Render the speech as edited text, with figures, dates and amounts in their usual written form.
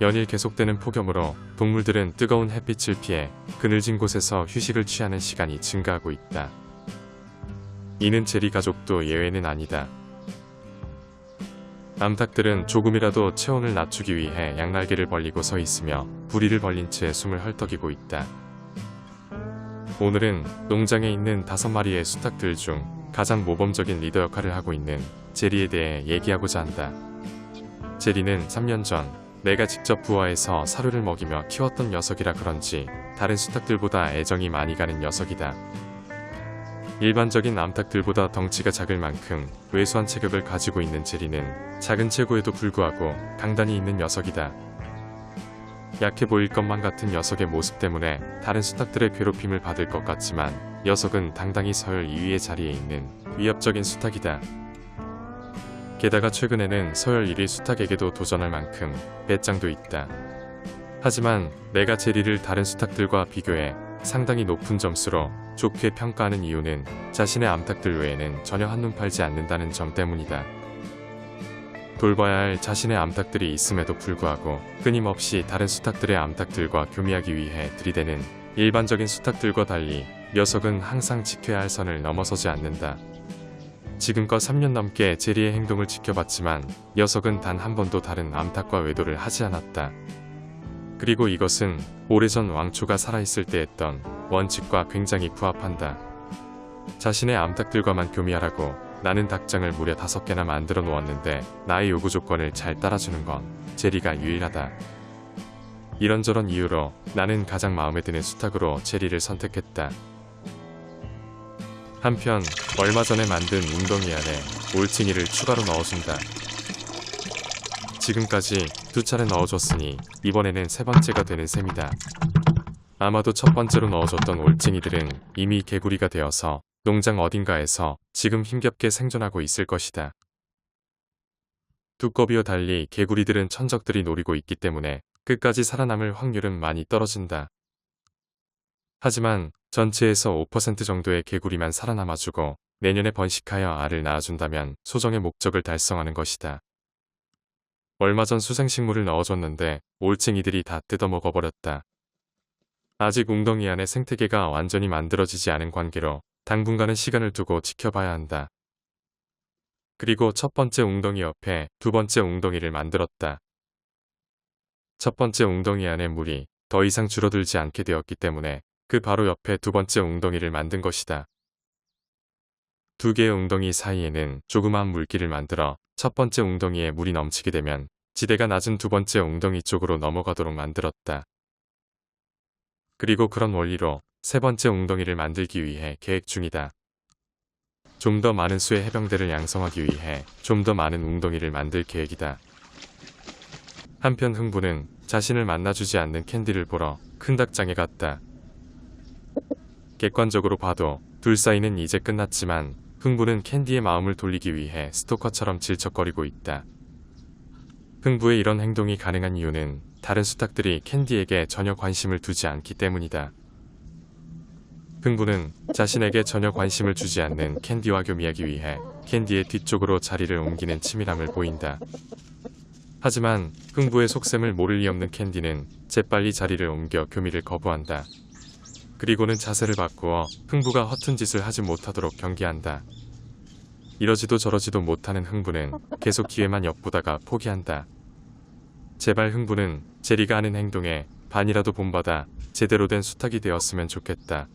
연일 계속되는 폭염으로 동물들은 뜨거운 햇빛을 피해 그늘진 곳에서 휴식을 취하는 시간이 증가하고 있다. 이는 제리 가족도 예외는 아니다. 암탉들은 조금이라도 체온을 낮추기 위해 양날개를 벌리고 서 있으며 부리를 벌린 채 숨을 헐떡이고 있다. 오늘은 농장에 있는 5마리의 수탉들 중 가장 모범적인 리더 역할을 하고 있는 제리에 대해 얘기하고자 한다. 제리는 3년 전 내가 직접 부화해서 사료를 먹이며 키웠던 녀석이라 그런지 다른 수탉들보다 애정이 많이 가는 녀석이다. 일반적인 암탉들보다 덩치가 작을 만큼 왜소한 체격을 가지고 있는 제리는 작은 체구에도 불구하고 강단이 있는 녀석이다. 약해 보일 것만 같은 녀석의 모습 때문에 다른 수탉들의 괴롭힘을 받을 것 같지만 녀석은 당당히 서열 2위의 자리에 있는 위협적인 수탉이다. 게다가 최근에는 서열 1위 수탉에게도 도전할 만큼 배짱도 있다. 하지만 내가 제리를 다른 수탉들과 비교해 상당히 높은 점수로 좋게 평가하는 이유는 자신의 암탉들 외에는 전혀 한눈 팔지 않는다는 점 때문이다. 돌봐야 할 자신의 암탉들이 있음에도 불구하고 끊임없이 다른 수탉들의 암탉들과 교미하기 위해 들이대는 일반적인 수탉들과 달리 녀석은 항상 지켜야 할 선을 넘어서지 않는다. 지금껏 3년 넘게 제리의 행동을 지켜봤지만 녀석은 단 한 번도 다른 암탉과 외도를 하지 않았다. 그리고 이것은 오래전 왕초가 살아있을 때 했던 원칙과 굉장히 부합한다. 자신의 암탉들과만 교미하라고 나는 닭장을 무려 5개나 만들어 놓았는데 나의 요구 조건을 잘 따라주는 건 제리가 유일하다. 이런저런 이유로 나는 가장 마음에 드는 수탉으로 제리를 선택했다. 한편 얼마 전에 만든 웅덩이 안에 올챙이를 추가로 넣어준다. 지금까지 2차례 넣어줬으니 이번에는 3번째가 되는 셈이다. 아마도 첫 번째로 넣어줬던 올챙이들은 이미 개구리가 되어서 농장 어딘가에서 지금 힘겹게 생존하고 있을 것이다. 두꺼비와 달리 개구리들은 천적들이 노리고 있기 때문에 끝까지 살아남을 확률은 많이 떨어진다. 하지만 전체에서 5% 정도의 개구리만 살아남아주고 내년에 번식하여 알을 낳아준다면 소정의 목적을 달성하는 것이다. 얼마 전 수생식물을 넣어줬는데 올챙이들이 다 뜯어먹어버렸다. 아직 웅덩이 안의 생태계가 완전히 만들어지지 않은 관계로 당분간은 시간을 두고 지켜봐야 한다. 그리고 첫 번째 웅덩이 옆에 두 번째 웅덩이를 만들었다. 첫 번째 웅덩이 안에 물이 더 이상 줄어들지 않게 되었기 때문에 그 바로 옆에 두 번째 웅덩이를 만든 것이다. 두 개의 웅덩이 사이에는 조그마한 물길을 만들어 첫 번째 웅덩이에 물이 넘치게 되면 지대가 낮은 두 번째 웅덩이 쪽으로 넘어가도록 만들었다. 그리고 그런 원리로 세 번째 웅덩이를 만들기 위해 계획 중이다. 좀 더 많은 수의 해병대를 양성하기 위해 좀 더 많은 웅덩이를 만들 계획이다. 한편 흥부는 자신을 만나주지 않는 캔디를 보러 큰 닭장에 갔다. 객관적으로 봐도 둘 사이는 이제 끝났지만 흥부는 캔디의 마음을 돌리기 위해 스토커처럼 질척거리고 있다. 흥부의 이런 행동이 가능한 이유는 다른 수탉들이 캔디에게 전혀 관심을 두지 않기 때문이다. 흥부는 자신에게 전혀 관심을 주지 않는 캔디와 교미하기 위해 캔디의 뒤쪽으로 자리를 옮기는 치밀함을 보인다. 하지만 흥부의 속셈을 모를 리 없는 캔디는 재빨리 자리를 옮겨 교미를 거부한다. 그리고는 자세를 바꾸어 흥부가 허튼 짓을 하지 못하도록 경계한다. 이러지도 저러지도 못하는 흥부는 계속 기회만 엿보다가 포기한다. 제발 흥부는 제리가 하는 행동에 반이라도 본받아 제대로 된 수탉이 되었으면 좋겠다.